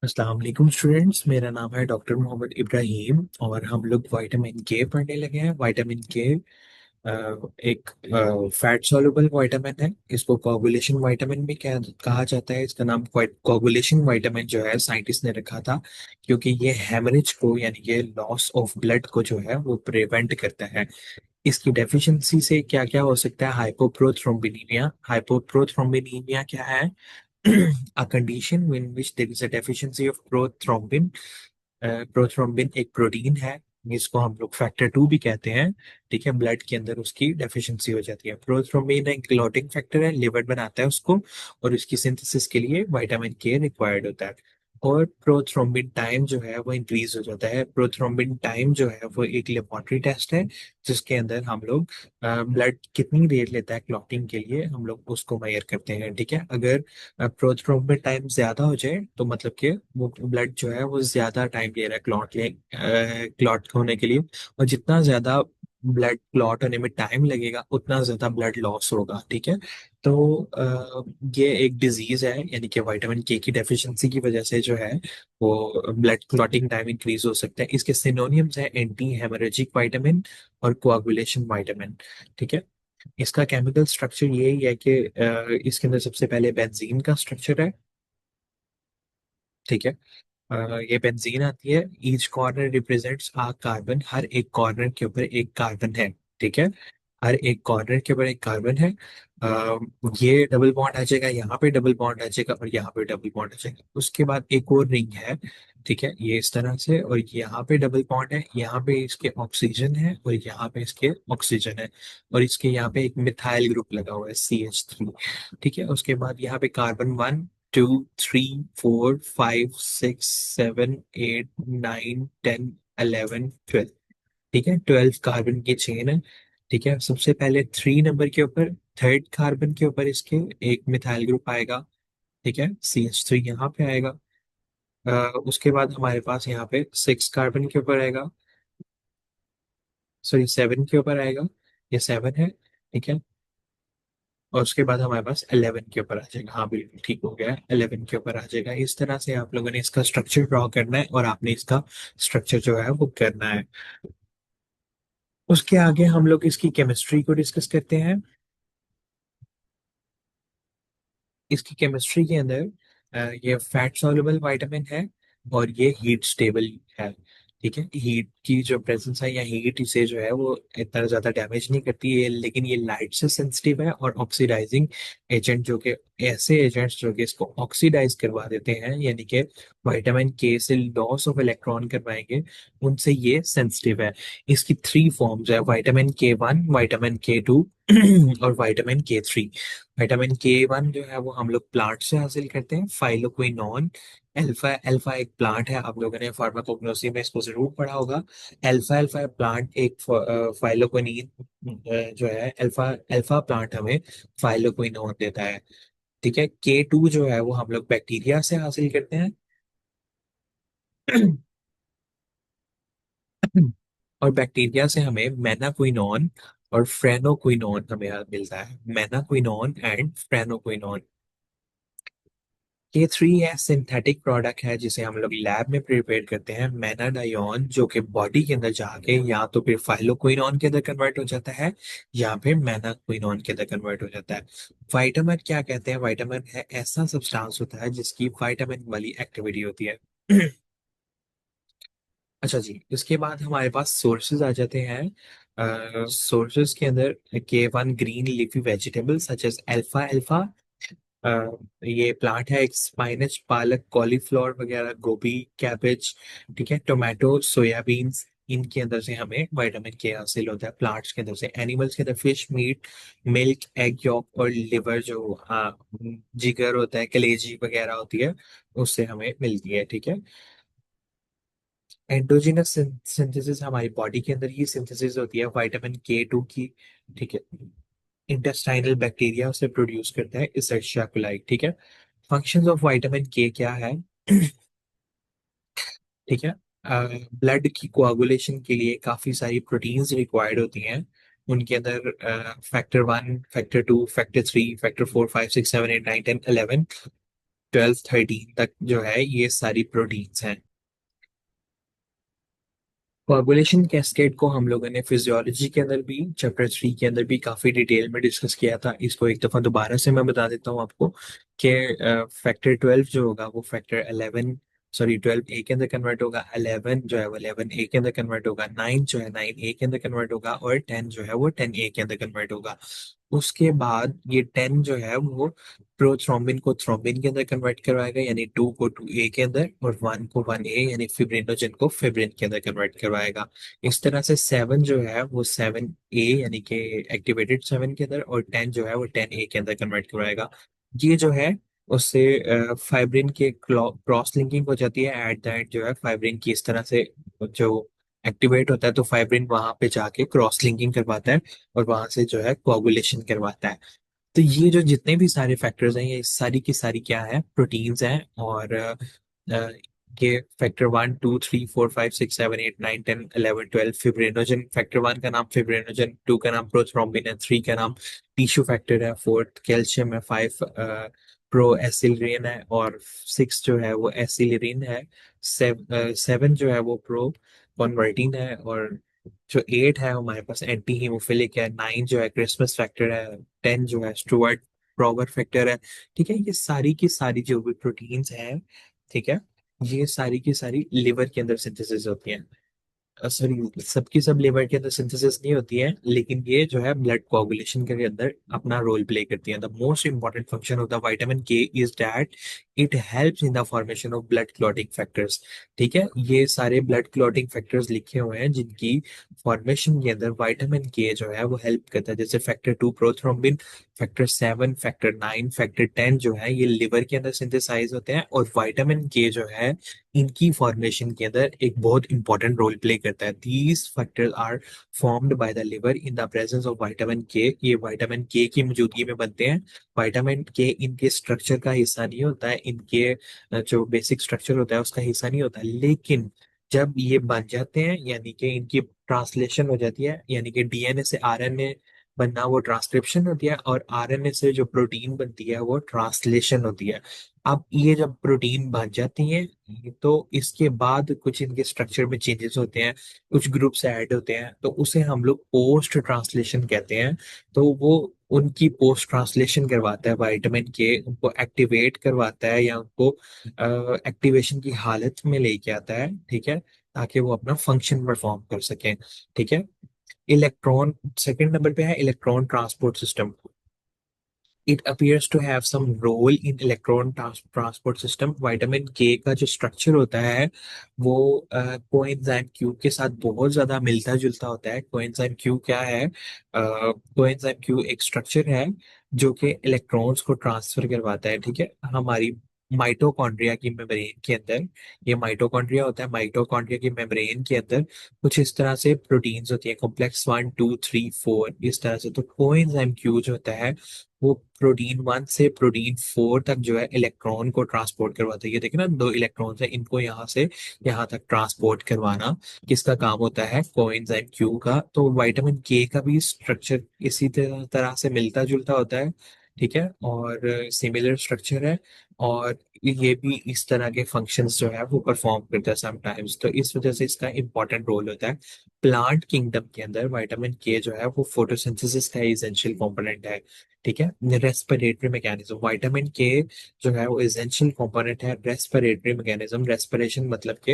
अस्सलाम वालेकुम स्टूडेंट्स। मेरा नाम है डॉक्टर मोहम्मद इब्राहिम और हम लोग विटामिन के पढ़ने लगे हैं। विटामिन के एक फैट सॉल्युबल विटामिन है। इसको कोगुलेशन विटामिन भी कहा जाता है। इसका नाम कोगुलेशन विटामिन जो है साइंटिस्ट ने रखा था क्योंकि ये हेमरेज को यानी कि लॉस ऑफ ब्लड को जो है वो प्रिवेंट करता है। इसकी डेफिशिएंसी से क्या क्या हो सकता है? हाइपोप्रोथ्रोम्बिनीमिया। हाइपोप्रोथ्रोम्बिनीमिया क्या है? A condition in which there is a deficiency of prothrombin। Prothrombin एक प्रोटीन है जिसको हम लोग फैक्टर 2 भी कहते हैं। ठीक है, ब्लड के अंदर उसकी डेफिशिएंसी हो जाती है। प्रोथ्रोम्बिन एक क्लॉटिंग फैक्टर है, लिवर बनाता है उसको, और इसकी सिंथेसिस के लिए विटामिन के रिक्वायर्ड होता है। और प्रोथ्रोम्बिन टाइम जो है वो इंक्रीज हो जाता है। प्रोथ्रोम्बिन टाइम जो है वो एक लेबोरेटरी टेस्ट है जिसके अंदर हम लोग ब्लड कितनी देर लेता है क्लॉटिंग के लिए, हम लोग उसको मेजर करते हैं। ठीक है, अगर प्रोथ्रोम्बिन टाइम ज्यादा हो जाए तो मतलब कि वो ब्लड जो है वो ज्यादा टाइम ले रहा है क्लॉट होने के लिए। और जितना ज्यादा ब्लड क्लॉट होने में टाइम लगेगा उतना ज्यादा ब्लड लॉस होगा। ठीक है, तो ये एक डिजीज है, यानी कि विटामिन के की डेफिशिएंसी की वजह से जो है वो ब्लड क्लॉटिंग टाइम इंक्रीज हो सकता है। इसके सिनोनिम्स है एंटी हेमरेजिक विटामिन और कोआगुलेशन विटामिन। ठीक है, इसका केमिकल स्ट्रक्चर यही है कि इसके अंदर सबसे पहले बेंजीन का स्ट्रक्चर है। ठीक है, ये बेंजीन आती है। ईच कॉर्नर रिप्रेजेंट्स आ कार्बन। हर एक कॉर्नर के ऊपर एक कार्बन है। ठीक है, हर एक कॉर्नर के ऊपर एक कार्बन है। ये डबल बॉन्ड आ जाएगा, यहाँ पे डबल बॉन्ड आ जाएगा और यहाँ पे डबल बॉन्ड आ जाएगा। उसके बाद एक और रिंग है। ठीक है, ये इस तरह से, और यहाँ पे डबल बॉन्ड है, यहाँ पे इसके ऑक्सीजन है और यहाँ पे इसके ऑक्सीजन है, और इसके यहाँ पे एक मिथाइल ग्रुप लगा हुआ है CH3। ठीक है, उसके बाद यहाँ पे कार्बन 1 2 3 4 5 6 7 8 9 10 11 12। ठीक है, 12 कार्बन की चेन है। ठीक है, सबसे पहले 3 नंबर के ऊपर, थर्ड कार्बन के ऊपर इसके एक मिथाइल ग्रुप आएगा। ठीक है, CH3 यहाँ पे आएगा। उसके बाद हमारे पास यहाँ पे 6 कार्बन के ऊपर आएगा, सॉरी 7 के ऊपर आएगा। ये 7 है। ठीक है, और उसके बाद हमारे पास 11 के ऊपर आ जाएगा। हाँ बिल्कुल ठीक हो गया, 11 के ऊपर आ जाएगा। इस तरह से आप लोगों ने इसका स्ट्रक्चर ड्रॉ करना है और आपने इसका स्ट्रक्चर जो है वो करना है। उसके आगे हम लोग इसकी केमिस्ट्री को डिस्कस करते हैं। इसकी केमिस्ट्री के अंदर ये फैट सॉल्युबल विटामिन है और ये हीट स्टेबल है। ठीक है, हीट की जो प्रेजेंस है या हीट इसे जो है वो इतना ज्यादा डैमेज नहीं करती है, लेकिन ये लाइट से सेंसिटिव है। और ऑक्सीडाइजिंग एजेंट जो कि ऐसे एजेंट्स जो कि इसको ऑक्सीडाइज करवा देते हैं, यानी कि विटामिन के से लॉस ऑफ इलेक्ट्रॉन करवाएंगे, उनसे ये सेंसिटिव है। इसकी 3 फॉर्म्स है: विटामिन K1, विटामिन K2 और विटामिन K3। विटामिन K1 जो है वो हम लोग प्लांट से हासिल करते हैं, फाइलोक्विनोन। अल्फा अल्फा एक प्लांट है, आप लोगों ने फार्माकोग्नोसी में इसको जरूर पढ़ा होगा। अल्फा अल्फा प्लांट एक फाइलोक्विनीन जो है, अल्फा अल्फा प्लांट हमें फाइलोक्विनोन देता है। ठीक है, K2 जो है वो हम लोग बैक्टीरिया से हासिल करते हैं। और बैक्टीरिया से हमें मैनाक्विनोन और फ्रेनोक्विनोन हमें मिलता है। मैनाक्विनोन एंड फ्रेनोक्विनोन। K3 है सिंथेटिक प्रोडक्ट है जिसे हम लोग लैब में प्रिपेयर करते हैं। मैनाडायोन जो कि बॉडी के अंदर जाके या तो फिर फाइलोक्विनोन के अंदर कन्वर्ट हो जाता है या फिर मैनाक्विनोन के अंदर कन्वर्ट हो जाता है। विटामिन क्या कहते हैं? विटामिन है ऐसा सब्सटेंस होता है जिसकी विटामिन वाली एक्टिविटी होती है। अच्छा जी, इसके बाद हमारे पास सोर्सेज आ जाते हैं। सोर्सेज के अंदर K1 green leafy vegetable such as अल्फा अल्फा। ये प्लांट है, एक स्पाइनच, पालक, कॉलीफ्लावर वगैरह, गोभी, कैबेज। ठीक है, टोमेटो, सोयाबीन्स, इनके अंदर से हमें विटामिन के हासिल होता है। प्लांट्स के अंदर से, एनिमल्स के अंदर fish meet, milk, egg York और लिवर जो जिगर होता है, कलेजी वगैरह होती है, उससे हमें मिलती है। ठीक है, एंडोजिनस सिंथेसिस हमारी बॉडी के अंदर ही सिंथेसिस होती है विटामिन K2 की। ठीक है, इंटेस्टाइनल बैक्टीरिया उसे प्रोड्यूस करता है, इसेर्शिया कोलाई। ठीक है, फंक्शंस ऑफ विटामिन के क्या है? ठीक है, ब्लड की कोआगुलेशन के लिए काफी सारी प्रोटीन्स रिक्वायर्ड होती हैं। उनके अंदर फैक्टर 1, फैक्टर 2, फैक्टर 3, फैक्टर 4 5 6 7 8 9 10 11 12 13 तक जो है ये सारी प्रोटीन्स हैं। कोagulation कैस्केड को हम लोगों ने फिजियोलॉजी के अंदर भी चैप्टर 3 के अंदर भी काफी डिटेल में डिस्कस किया था। इसको एक दफा दोबारा से मैं बता देता हूँ आपको कि फैक्टर 12 जो होगा वो फैक्टर 11, सॉरी 12 ए के अंदर कन्वर्ट होगा, 11 जो है वो 11 ए के अंदर कन्वर्ट होगा, 9 जो है 9 ए के अंदर कन्वर्ट होगा, और 10 जो है वो 10 ए के अंदर कन्वर्ट होगा। उसके बाद ये 10 जो है वो प्रोथ्रोम्बिन को थ्रोम्बिन के अंदर कन्वर्ट करवाएगा, यानी 2 को 2 ए के अंदर, और 1 को 1 ए यानी फिब्रिनोजन को फिब्रिन के अंदर कन्वर्ट करवाएगा। इस तरह से 7 जो है वो 7 ए यानी कि एक्टिवेटेड 7 के अंदर, और 10 जो है वो 10 ए के अंदर कन्वर्ट करवाएगा। ये जो है उससे फाइब्रिन के क्रॉस लिंकिंग हो जाती है। एट द एंड जो है फाइब्रिन की इस तरह से जो एक्टिवेट होता है, तो फाइब्रिन वहां पे जाके क्रॉस लिंकिंग करवाता है और वहां से जो है कोagulation करवाता है। तो ये जो जितने भी सारे फैक्टर्स हैं ये सारी की सारी क्या है, प्रोटीन्स हैं। और ये फैक्टर 1 2 3 4 5 6 7 8 9 10 11 12 फिब्रिनोजन, फैक्टर 1 का नाम फिब्रिनोजन, 2 का नाम प्रोथ्रोम्बिन है, 3 का नाम टिश्यू फैक्टर है, 4 कैल्शियम है, 5 प्रो एसिलरीन है, और 6 जो है वो एसिलरीन है, 7 जो है वो प्रो कन्वर्टीन है, और जो 8 है हमारे पास एंटी हीमोफिलिक है, 9 जो है क्रिसमस फैक्टर है, 10 जो है स्टुअर्ट ब्रॉगर फैक्टर है। ठीक है, ये सारी की सारी जो भी प्रोटीन्स हैं, ठीक है, ये सारी की सारी लिवर के अंदर सिंथेसिस होती हैं। सॉरी, सबकी सब लिवर के अंदर सिंथेसिस नहीं होती है, लेकिन ये जो है ब्लड कोagulation के अंदर अपना रोल प्ले करती है। The most important function of the vitamin K is that it helps in the formation of blood clotting factors. ठीक है, ये सारे ब्लड क्लॉटिंग फैक्टर्स लिखे हुए हैं जिनकी फॉर्मेशन के अंदर विटामिन के जो है वो हेल्प करता है। जैसे factor 2 prothrombin, factor 7, factor 9, factor 10 जो है ये लिवर के अंदर सिंथेसाइज होते हैं, और विटामिन के जो है इनकी फॉर्मेशन के अंदर एक बहुत इंपॉर्टेंट रोल प्ले करता है। These factors are formed by the liver in the presence of vitamin K. ये विटामिन के की मौजूदगी में बनते हैं। विटामिन के इनके स्ट्रक्चर का हिस्सा नहीं होता है, इनके जो बेसिक स्ट्रक्चर होता है उसका हिस्सा नहीं होता है, लेकिन जब ये बन जाते हैं यानी कि इनकी ट्रांसलेशन हो जाती है, यानी कि डीएनए से आरएनए बनना वो ट्रांसक्रिप्शन होती है, और आरएनए से जो प्रोटीन बनती है वो ट्रांसलेशन होती है। अब ये जब प्रोटीन बन जाती है तो इसके बाद कुछ इनके स्ट्रक्चर में चेंजेस होते हैं, कुछ ग्रुप्स ऐड होते हैं, तो उसे हम लोग पोस्ट ट्रांसलेशन कहते हैं। तो वो उनकी पोस्ट ट्रांसलेशन करवाता है विटामिन के, उनको एक्टिवेट करवाता है या उनको एक्टिवेशन की हालत में लेके आता है। ठीक है, ताकि वो अपना फंक्शन परफॉर्म कर सकें। ठीक है, इलेक्ट्रॉन सेकंड नंबर पे है electron transport system. It appears to have some role in electron transport system। Vitamin के का जो स्ट्रक्चर होता है वो कोएंजाइम क्यू के साथ बहुत ज्यादा मिलता जुलता होता है। कोएंजाइम क्यू क्या है? कोएंजाइम क्यू एक स्ट्रक्चर है जो कि इलेक्ट्रॉन्स को ट्रांसफर करवाता है। ठीक है, हमारी माइटोकॉन्ड्रिया की मेम्ब्रेन के अंदर, ये माइटोकॉन्ड्रिया होता है, माइटोकॉन्ड्रिया की मेम्ब्रेन के अंदर कुछ इस तरह से प्रोटीन्स होती है, कॉम्प्लेक्स 1 2 3 4 इस तरह से। तो कोएंजाइम क्यू जो होता है वो प्रोटीन 1 से प्रोटीन 4 तक जो है इलेक्ट्रॉन को ट्रांसपोर्ट करवाता है। ये देखिए ना, दो इलेक्ट्रॉन्स है, इनको यहाँ से यहाँ तक ट्रांसपोर्ट करवाना किसका काम होता है? कोएंजाइम क्यू का। तो विटामिन के का भी स्ट्रक्चर इसी तरह से मिलता जुलता होता है। ठीक है, और सिमिलर स्ट्रक्चर है, और ये भी इस तरह के फंक्शंस जो है वो परफॉर्म करता है समटाइम्स। तो इस वजह से इसका इंपॉर्टेंट रोल होता है। प्लांट किंगडम के अंदर विटामिन के जो है वो फोटोसिंथेसिस का एसेंशियल कंपोनेंट है। ठीक है, रेस्पिरेटरी मैकेनिज्म, विटामिन के जो है वो एसेंशियल कंपोनेंट है रेस्पिरेटरी मैकेनिज्म। रेस्पिरेशन मतलब कि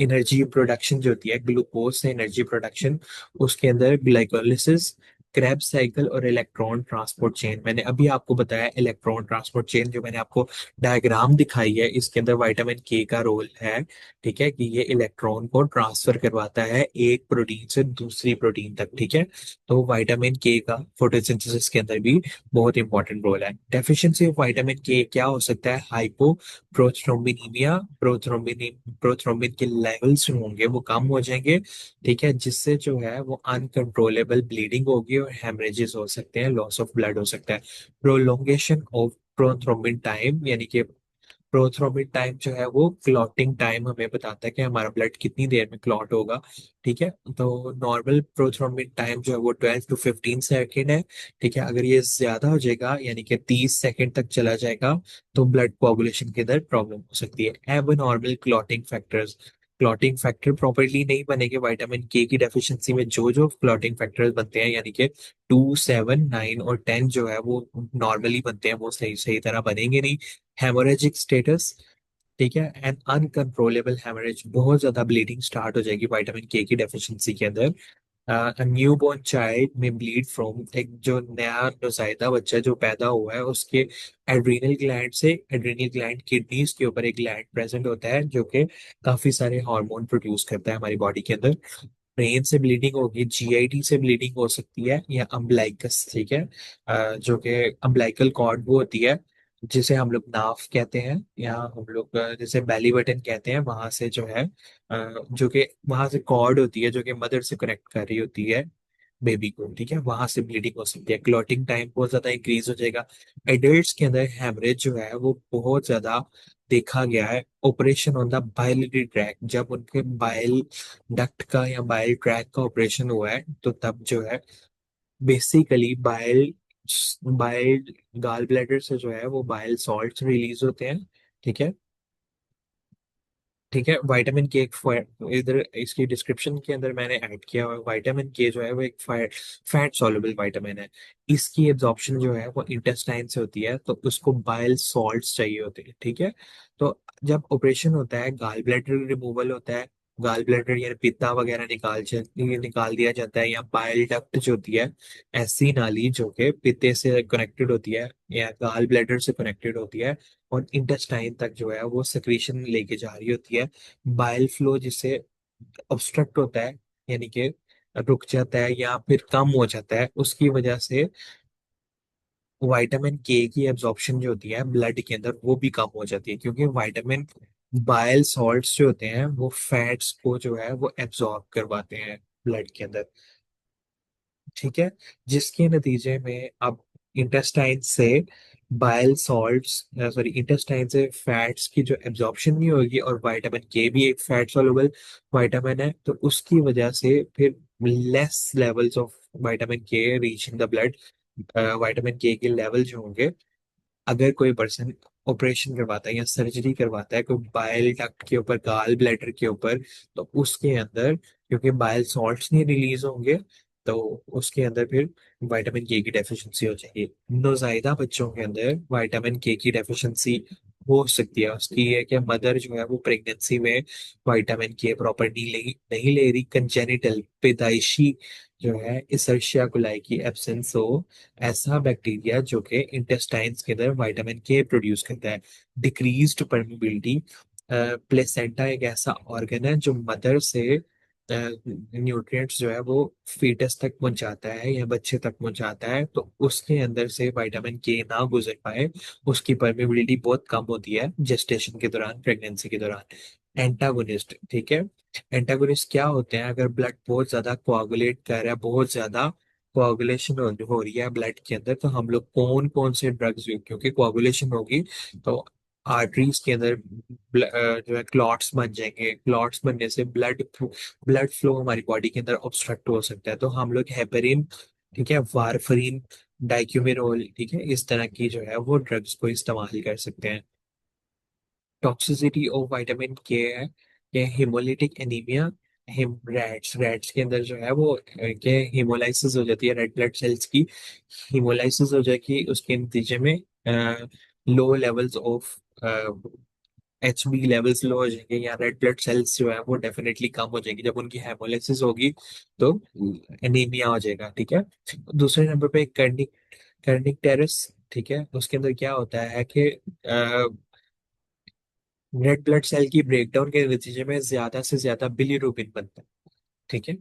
एनर्जी प्रोडक्शन जो होती है, ग्लूकोज से एनर्जी प्रोडक्शन, उसके अंदर ग्लाइकोलिसिस, क्रेब्स साइकिल और इलेक्ट्रॉन ट्रांसपोर्ट चेन। मैंने अभी आपको बताया इलेक्ट्रॉन ट्रांसपोर्ट चेन, जो मैंने आपको डायग्राम दिखाई है, इसके अंदर विटामिन के का रोल है। ठीक है, कि ये इलेक्ट्रॉन को ट्रांसफर करवाता है एक प्रोटीन से दूसरी प्रोटीन तक। ठीक है, तो विटामिन के का फोटोसिंथेसिस के अंदर भी बहुत इंपॉर्टेंट रोल है। डेफिशिएंसी ऑफ विटामिन के क्या हो सकता है? हाइपो प्रोथ्रोम्बिनीमिया, प्रोथ्रोम्बिन के लेवल्स जो होंगे वो कम हो जाएंगे। ठीक है, जिससे जो है वो अनकंट्रोलेबल ब्लीडिंग होगी और हेमरेजेस हो सकते हैं, लॉस ऑफ ब्लड हो सकता है। प्रोलोंगेशन ऑफ प्रोथ्रोम्बिन टाइम, यानी कि प्रोथ्रोम्बिन टाइम जो है वो क्लॉटिंग टाइम हमें बताता है कि हमारा ब्लड कितनी देर में क्लॉट होगा। ठीक है, तो नॉर्मल प्रोथ्रोम्बिन टाइम जो है वो 12 to 15 सेकेंड है। ठीक है, अगर ये ज्यादा हो जाएगा यानी कि 30 सेकेंड तक चला जाएगा तो ब्लड कोआगुलेशन के अंदर प्रॉब्लम हो सकती है। एब normal clotting factors, clotting factor properly नहीं बनेंगे विटामिन के की डेफिशिएंसी में, जो जो क्लॉटिंग फैक्टर्स बनते हैं यानी कि 2, 7, 9 और 10 जो है वो नॉर्मली बनते हैं, वो सही सही तरह बनेंगे नहीं। हेमोरेजिक स्टेटस, ठीक है, एंड अनकंट्रोलेबल हेमरेज, बहुत ज्यादा ब्लीडिंग स्टार्ट हो जाएगी विटामिन के की डेफिशिएंसी के अंदर। न्यू बॉर्न चाइल्ड में ब्लीड फ्रॉम, एक जो नया नौज़ायदा बच्चा जो पैदा हुआ है उसके एड्रीनल ग्लैंड से, एड्रीनल ग्लैंड किडनीज के ऊपर एक ग्लैंड प्रेजेंट होता है जो कि काफी सारे हार्मोन प्रोड्यूस करता है हमारी बॉडी के अंदर। ब्रेन से ब्लीडिंग होगी, जीआईटी से ब्लीडिंग हो सकती है, या अम्बलाइकस, ठीक है, जो कि अम्बलाइकल कॉर्ड वो होती है जिसे हम लोग नाफ कहते हैं, या हम लोग जैसे बेली बटन कहते हैं, वहां से जो है जो कि वहां से कॉर्ड होती है जो कि मदर से कनेक्ट कर रही होती है बेबी को। ठीक है, वहां से ब्लीडिंग हो सकती है, क्लॉटिंग टाइम बहुत ज्यादा इंक्रीज हो जाएगा। एडल्ट्स के अंदर हेमरेज जो है वो बहुत ज्यादा देखा गया है ऑपरेशन ऑन द बाइलियरी ट्रैक, जब उनके बाइल डक्ट का या बाइल ट्रैक का ऑपरेशन हुआ है तो तब जो है basically bile bile gall bladder से जो है वो बाइल सॉल्ट्स रिलीज होते हैं। ठीक है, ठीक है, विटामिन के एक इधर इसकी डिस्क्रिप्शन के अंदर मैंने ऐड किया हुआ है, विटामिन के जो है वो एक फैट सॉल्युबल विटामिन है। इसकी एब्जॉर्प्शन जो है वो इंटेस्टाइन से होती है, तो उसको बाइल सॉल्ट्स चाहिए होते हैं। ठीक है, तो जब ऑपरेशन होता है गाल ब्लैडर रिमूवल होता है, गाल ब्लैडर यानी पित्ता वगैरह निकाल दिया जाता है, या बाइल डक्ट जो होती है, ऐसी नाली जो कि पित्ते से कनेक्टेड होती है या गाल ब्लैडर से कनेक्टेड होती है, और इंटेस्टाइन तक जो है वो सेक्रीशन लेके जा रही होती है। बाइल फ्लो जिससे ऑब्स्ट्रक्ट होता है यानी कि रुक जाता है या फिर कम हो जाता है, उसकी वजह से विटामिन के की एब्जॉर्प्शन जो होती है ब्लड के अंदर वो भी कम हो जाती है, क्योंकि विटामिन बाइल सॉल्ट्स जो होते हैं वो फैट्स को जो है वो एब्जॉर्ब करवाते हैं ब्लड के अंदर। ठीक है, जिसके नतीजे में अब इंटेस्टाइन से बाइल सॉल्ट्स, सॉरी, इंटेस्टाइन से फैट्स की जो एब्जॉर्प्शन नहीं होगी, और विटामिन के भी एक फैट सॉल्युबल विटामिन है, तो उसकी वजह से फिर लेस लेवल्स ऑफ विटामिन के reach in the blood. Vitamin के लेवल जो होंगे, अगर कोई पर्सन ऑपरेशन करवाता है या सर्जरी करवाता है कोई बाइल डक्ट के ऊपर, गाल ब्लैडर के ऊपर, तो उसके अंदर क्योंकि बाइल सॉल्ट्स नहीं रिलीज होंगे तो उसके अंदर फिर विटामिन के की डेफिशिएंसी हो जाएगी। नौजायदा बच्चों के अंदर विटामिन के की डेफिशिएंसी हो सकती है, उसकी है कि मदर जो है वो प्रेगनेंसी में विटामिन के प्रॉपर नहीं ले रही, कंजेनिटल पैदाइशी जो है इसर्शिया कोलाई की एब्सेंस हो, ऐसा बैक्टीरिया जो कि इंटेस्टाइन्स के अंदर विटामिन के प्रोड्यूस करता है। डिक्रीज्ड परमिबिलिटी, प्लेसेंटा एक ऐसा ऑर्गन है जो मदर से न्यूट्रिएंट्स जो है वो फीटस तक पहुंचाता है या बच्चे तक पहुंचाता है, तो उसके अंदर से विटामिन के ना गुजर पाए, उसकी परमिबिलिटी बहुत कम होती है जेस्टेशन के दौरान, प्रेगनेंसी के दौरान। एंटागोनिस्ट, ठीक है, एंटागोनिस्ट क्या होते हैं? अगर ब्लड बहुत ज्यादा कोआगुलेट कर रहा है, बहुत ज्यादा कोआगुलेशन हो रही है ब्लड के अंदर, तो हम लोग कौन कौन से ड्रग्स, क्योंकि कोआगुलेशन होगी तो आर्टरीज के अंदर जो है क्लॉट्स बन जाएंगे, क्लॉट्स बनने से ब्लड फ्लो हमारी बॉडी के अंदर ऑब्स्ट्रक्ट हो सकता है, तो हम लोग हेपेरिन, ठीक है, वारफरीन, डाइक्यूमेरोल, ठीक है, इस तरह की जो है वो ड्रग्स को इस्तेमाल कर सकते हैं। टॉक्सिसिटी ऑफ विटामिन के है कि haemolytic anaemia, him rats rats के अंदर जो है वो के हिमोलाइसिस हो जाती है, रेड ब्लड सेल्स की हिमोलाइसिस हो जाएगी, उसके नतीजे में low levels of HB levels low हो जाएंगे, या रेड ब्लड सेल्स जो है वो डेफिनेटली कम हो जाएंगी, जब उनकी हेमोलाइसिस होगी तो एनीमिया हो जाएगा। ठीक है, दूसरे नंबर पे कर्निक टेरस, ठीक है, उसके अंदर क्या होता है कि रेड ब्लड सेल की ब्रेकडाउन के नतीजे में ज्यादा से ज्यादा बिलीरुबिन बनता है। ठीक है,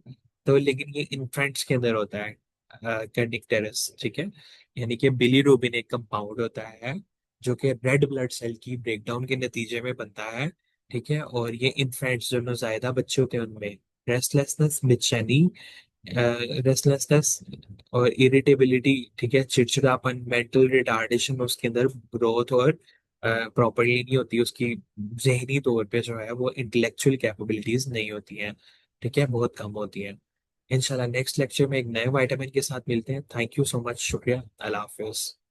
तो लेकिन ये इन्फेंट्स के अंदर होता है कर्निक, ठीक है, यानी कि बिलीरुबिन एक कंपाउंड होता है जो कि रेड ब्लड सेल की ब्रेकडाउन के नतीजे में बनता है। ठीक है, और ये इन्फेंट्स जो नौजायदा बच्चे होते हैं उनमें रेस्टलेसनेस, बेचैनी, रेस्टलेसनेस और इरिटेबिलिटी, ठीक है, चिड़चिड़ापन, मेंटल रिटार्डेशन उसके अंदर ग्रोथ और प्रॉपरली नहीं होती, उसकी जहनी तौर पे जो है वो इंटेलेक्चुअल कैपेबिलिटीज नहीं होती हैं। ठीक है, बहुत कम होती हैं। इंशाल्लाह नेक्स्ट लेक्चर में एक नए विटामिन के साथ मिलते हैं। थैंक यू सो मच, शुक्रिया, अल्लाह हाफिज।